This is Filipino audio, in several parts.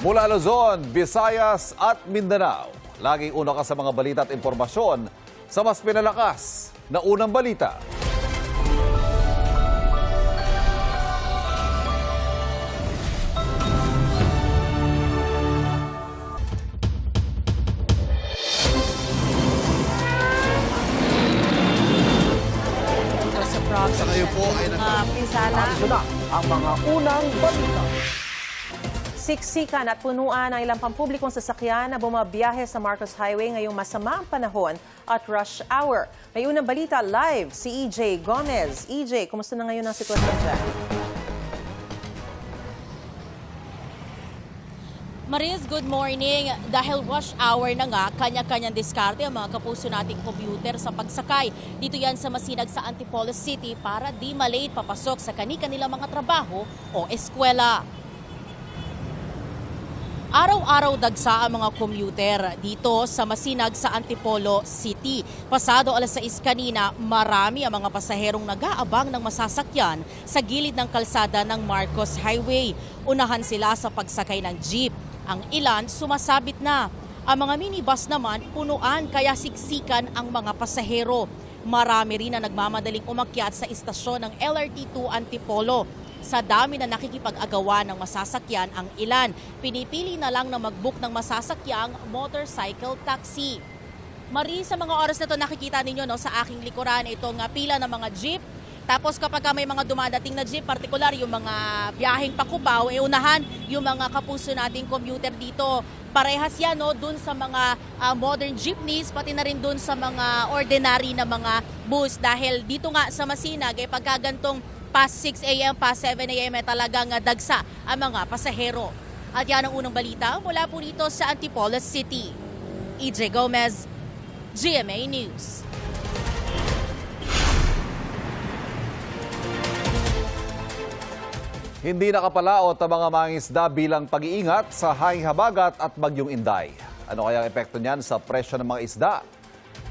Mula Luzon, Visayas at Mindanao, laging una ka sa mga balita at impormasyon sa mas pinalakas na unang balita. Sa ngayon po ay pinsala. na ang mga unang balita. Siksikan at punuan ang ilang pampublikong sasakyan na bumabiyahe sa Marcos Highway ngayong masama ang panahon at rush hour. May unang balita live si EJ Gomez. EJ, kumusta na ngayon ang sitwasyon dyan? Mariz, good morning. Dahil rush hour na nga, kanya-kanyang diskarte ang mga kapuso nating commuter sa pagsakay. Dito yan sa Masinag sa Antipolo City para di malate papasok sa kani-kanilang mga trabaho o eskwela. Araw-araw dagsa ang mga commuter dito sa Masinag sa Antipolo City. Pasado alas 6 kanina, marami ang mga pasaherong nag-aabang ng masasakyan sa gilid ng kalsada ng Marcos Highway. Unahan sila sa pagsakay ng jeep. Ang ilan sumasabit na. Ang mga minibus naman punuan kaya siksikan ang mga pasahero. Marami rin na nagmamadaling umakyat sa istasyon ng LRT2 Antipolo. Sa dami na nakikipag-agawa ng masasakyan ang ilan, pinipili na lang na mag-book ng masasakyang motorcycle taxi. Mari, sa mga oras na ito nakikita ninyo sa aking likuran itong pila ng mga jeep. Tapos kapag may mga dumadating na jeep, partikular yung mga biyaheng Pakubaw, unahan yung mga kapuso nating commuter dito. Parehas yan dun sa mga modern jeepneys, pati na rin dun sa mga ordinary na mga bus. Dahil dito nga sa Masinag, pagkagantong past 6 a.m., past 7 a.m. talagang dagsa ang mga pasahero. At yan ang unang balita mula po dito sa Antipolo City. EJ Gomez, GMA News. Hindi nakapalaot ang mga mangingisda bilang pag-iingat sa hanging habagat at bagyong Inday. Ano kaya ang epekto niyan sa presyo ng mga isda?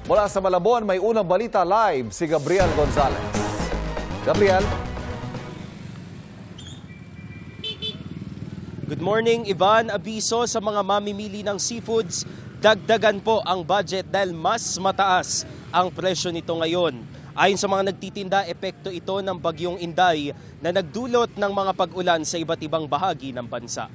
Mula sa Malabon, may unang balita live si Gabriel Gonzalez. Gabriel? Good morning, Ivan. Abiso sa mga mamimili ng seafoods, dagdagan po ang budget dahil mas mataas ang presyo nito ngayon. Ayon sa mga nagtitinda, epekto ito ng bagyong Inday na nagdulot ng mga pag-ulan sa iba't ibang bahagi ng bansa.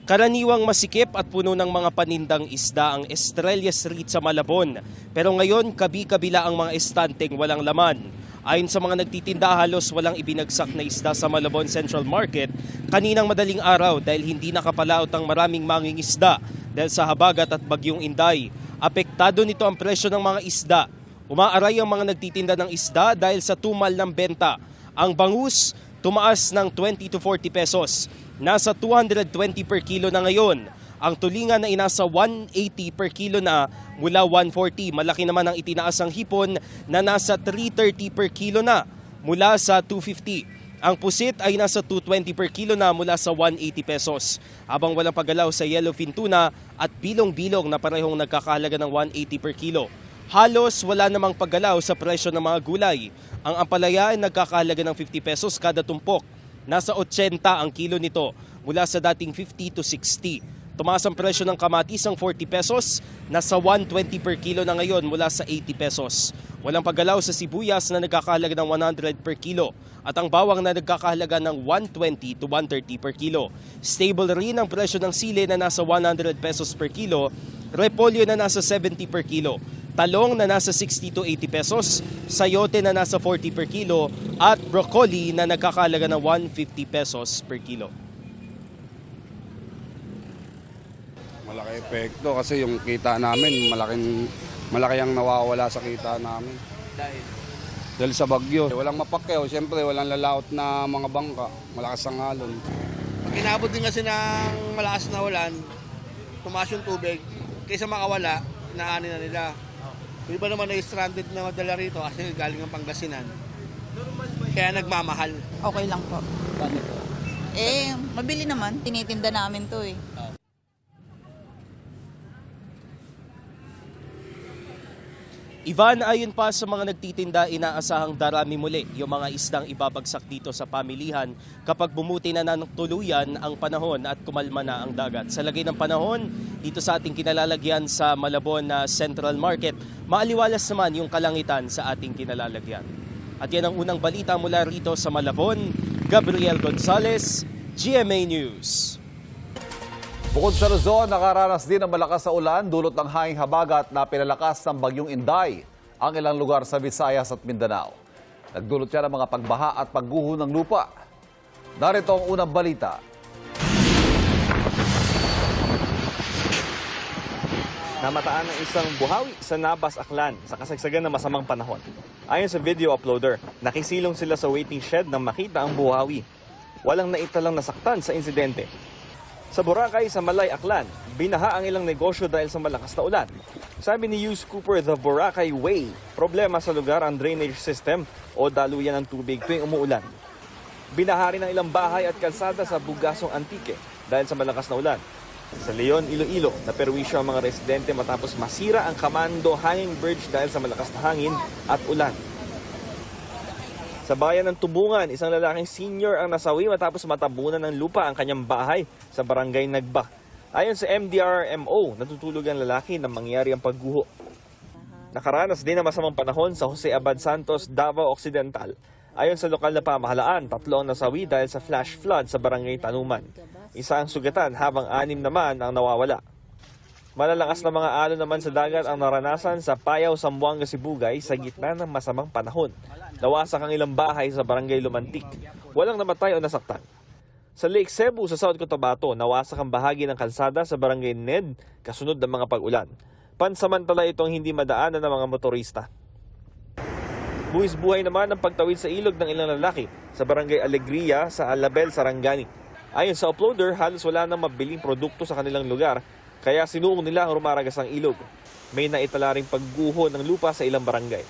Karaniwang masikip at puno ng mga panindang isda ang Estrella Street sa Malabon. Pero ngayon, kabi-kabila ang mga estanteng walang laman. Ayon sa mga nagtitinda, halos walang ibinagsak na isda sa Malabon Central Market kaninang madaling araw dahil hindi nakapalaot ang maraming mangingisda dahil sa habagat at bagyong Inday. Apektado nito ang presyo ng mga isda. Umaaray ang mga nagtitinda ng isda dahil sa tumal ng benta. Ang bangus tumaas ng 20 to 40 pesos. Nasa 220 per kilo na ngayon. Ang tulingan na inasa 180 per kilo na mula 140. Malaki naman ang itinaas ang hipon na nasa 330 per kilo na mula sa 250. Ang pusit ay nasa 220 per kilo na mula sa 180 pesos. Habang walang paggalaw sa yellowfin tuna at bilong-bilong na parehong nagkakahalaga ng 180 per kilo. Halos wala namang paggalaw sa presyo ng mga gulay. Ang ampalaya ay nagkakahalaga ng 50 pesos kada tumpok. Nasa 80 ang kilo nito mula sa dating 50 to 60. Tumaas ang presyo ng kamatis ng 40 pesos, nasa 120 per kilo na ngayon mula sa 80 pesos. Walang paggalaw sa sibuyas na nagkakahalaga ng 100 per kilo at ang bawang na nagkakahalaga ng 120 to 130 per kilo. Stable rin ang presyo ng sili na nasa 100 pesos per kilo, repolyo na nasa 70 per kilo. Talong na nasa 60 to 80 pesos, sayote na nasa 40 per kilo, at broccoli na nagkakahalaga ng 150 pesos per kilo. Malaki epekto kasi yung kita namin, malaki ang nawawala sa kita namin. Dahil sa bagyo. Walang mapakyaw, siyempre walang lalaot na mga bangka, malakas ang alon. Pag inabot din kasi ng malakas na ulan, tumaas yung tubig, kaysa makawala, inaani na nila. Yung iba naman ay stranded na madala rito kasi galing ang Pangasinan. Kaya nagmamahal. Okay lang po. Mabili naman. Tinitinda namin to Ivan, ayon pa sa mga nagtitinda, inaasahang darami muli yung mga isdang ibabagsak dito sa pamilihan kapag bumuti na ng tuluyan ang panahon at kumalma na ang dagat. Sa lagay ng panahon, dito sa ating kinalalagyan sa Malabon na Central Market, maaliwalas naman yung kalangitan sa ating kinalalagyan. At yan ang unang balita mula rito sa Malabon. Gabriel Gonzalez, GMA News. Bukod sa Luzon, nakaranas din ng malakas na ulan dulot ng hanging habagat na pinalakas ng bagyong Inday ang ilang lugar sa Visayas at Mindanao. Nagdulot yan ng mga pagbaha at pagguho ng lupa. Narito ang unang balita. Namataan ng isang buhawi sa Nabas, Aklan sa kasagsagan ng masamang panahon. Ayon sa video uploader, nakisilong sila sa waiting shed nang makita ang buhawi. Walang naitalang nasaktan sa insidente. Sa Boracay, sa Malay, Aklan, binaha ang ilang negosyo dahil sa malakas na ulan. Sabi ni Hughes Cooper, the Boracay Way, problema sa lugar ang drainage system o daluyan ng tubig tuwing umuulan. Binaha rin ang ilang bahay at kalsada sa Bugasong Antique dahil sa malakas na ulan. Sa Leon, Iloilo, naperwisyo ang mga residente matapos masira ang Kamando Hanging Bridge dahil sa malakas na hangin at ulan. Sa bayan ng Tubungan, isang lalaking senior ang nasawi matapos matabunan ng lupa ang kanyang bahay sa barangay Nagba. Ayon sa MDRMO, natutulog ang lalaki nang mangyari ang pagguho. Nakaranas din ang masamang panahon sa Jose Abad Santos, Davao Occidental. Ayon sa lokal na pamahalaan, 3 ang nasawi dahil sa flash flood sa barangay Tanuman. Isa ang sugatan habang 6 naman ang nawawala. Malalakas na mga alon naman sa dagat ang naranasan sa Payaw, Zamboanga, Sibugay sa gitna ng masamang panahon. Nawasak ang ilang bahay sa barangay Lumantik. Walang namatay o nasaktan. Sa Lake Cebu sa South Cotabato, nawasak ang bahagi ng kalsada sa barangay Ned kasunod ng mga pag-ulan. Pansamantala itong hindi madaanan ng mga motorista. Buwis-buhay naman ang pagtawid sa ilog ng ilang lalaki sa barangay Alegria sa Alabel, Sarangani. Ayon sa uploader, halos wala nang mabiling produkto sa kanilang lugar, kaya sinuong nila ang rumaragas ang ilog. May naitala ring pagguho ng lupa sa ilang barangay.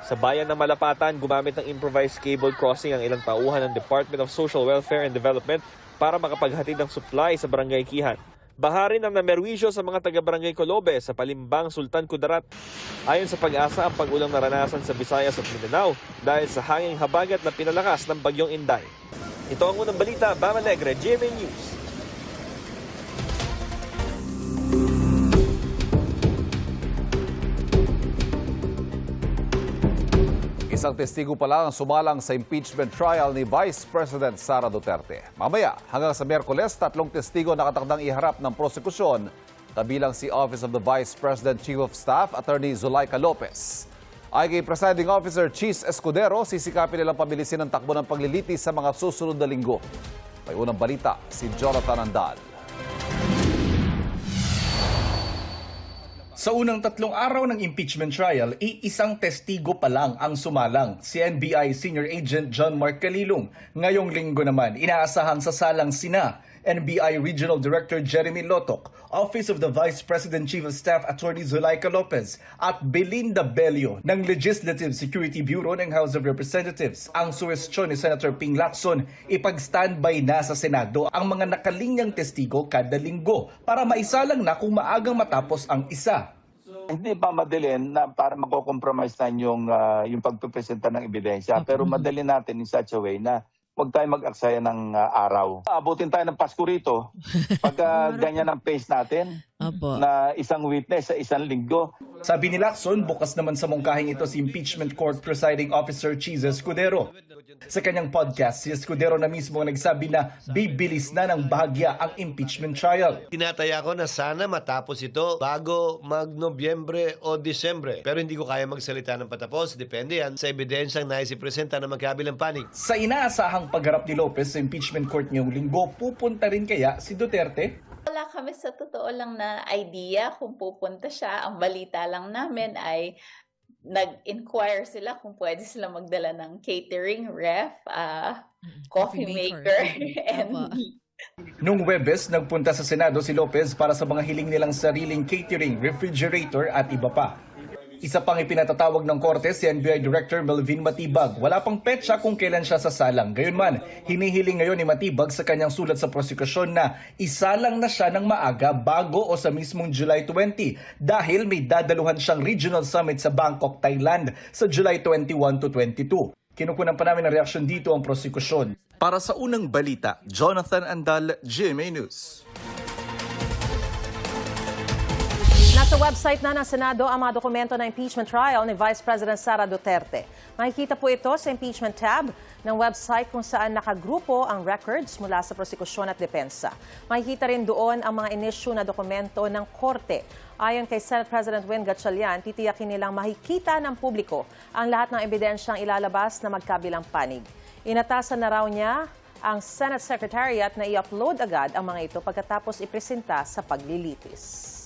Sa bayan ng Malapatan, gumamit ng improvised cable crossing ang ilang tauhan ng Department of Social Welfare and Development para makapaghatid ng supply sa barangay Kihan. Baha rin ang namerwisyo sa mga taga-barangay Colobe sa Palimbang, Sultan Kudarat. Ayon sa Pag-asa, ang pag-ulang naranasan sa Visayas at Mindanao dahil sa hanging habagat na pinalakas ng bagyong Inday. Ito ang unang balita, Bam Alegre, GMA News. Isang testigo pa lang ang sumalang sa impeachment trial ni Vice President Sara Duterte. Mamaya, hanggang sa Miyerkules, 3 testigo nakatakdang iharap ng prosekusyon, kabilang si Office of the Vice President Chief of Staff, Attorney Zulaika Lopez. Ay kay Presiding Officer Cheese Escudero, sisikapin nilang pabilisin ang takbo ng paglilitis sa mga susunod na linggo. May unang balita, si Jonathan Andal. Sa unang 3 araw ng impeachment trial, iisang testigo pa lang ang sumalang, si NBI Senior Agent John Mark Calilong. Ngayong linggo naman, inaasahang sasalang sina NBI Regional Director Jeremy Lotok, Office of the Vice President Chief of Staff Attorney Zulaika Lopez at Belinda Bello ng Legislative Security Bureau ng House of Representatives. Ang suwestyon ni Senator Ping Lacson, ipag-standby na sa Senado ang mga nakalinyang testigo kada linggo para maisalang na kung maagang matapos ang isa. Hindi pa madalin na para mako-compromise na yung pagpipresenta ng ebidensya, pero madali natin in such a way na huwag tayo mag-aksaya ng araw. Abutin tayo ng Pasko rito pagka ganyan ang pace natin na isang witness sa isang linggo. Sabi ni Lacson, bukas naman sa mungkahing ito si Impeachment Court Presiding Officer Cheese Escudero. Sa kanyang podcast, si Escudero na mismo nagsabi na bibilis na ng bahagya ang impeachment trial. Tinataya ko na sana matapos ito bago mag-Nobyembre o Disyembre. Pero hindi ko kaya magsalita ng patapos. Depende yan sa ebidensyang naisipresenta ng magkabilang panig. Sa inaasahang pagharap ni Lopez sa impeachment court ngayong linggo, pupunta rin kaya si Duterte? Wala kami sa totoo lang na idea kung pupunta siya. Ang balita lang namin ay nag-inquire sila kung pwede sila magdala ng catering, ref, coffee maker, and Noong Huwebes, nagpunta sa Senado si Lopez para sa mga hiling nilang sariling catering, refrigerator at iba pa. Isa pang ipinatatawag ng korte si NBI Director Melvin Matibag. Wala pang petsa kung kailan siya sasalang. Gayunman, hinihiling ngayon ni Matibag sa kanyang sulat sa prosekusyon na isalang na siya ng maaga bago o sa mismong July 20 dahil may dadaluhan siyang regional summit sa Bangkok, Thailand sa July 21 to 22. Kinukunan pa namin ng reaksyon dito ang prosekusyon. Para sa unang balita, Jonathan Andal, GMA News. Nasa website na ng Senado ang mga dokumento ng impeachment trial ni Vice President Sara Duterte. Makikita po ito sa impeachment tab ng website kung saan nakagrupo ang records mula sa prosekusyon at depensa. Makikita rin doon ang mga inisyu na dokumento ng korte. Ayon kay Senate President Win Gatchalian, titiyakin nilang makikita ng publiko ang lahat ng ebidensyang ilalabas na magkabilang panig. Inatasan na raw niya ang Senate Secretariat na i-upload agad ang mga ito pagkatapos ipresenta sa paglilitis.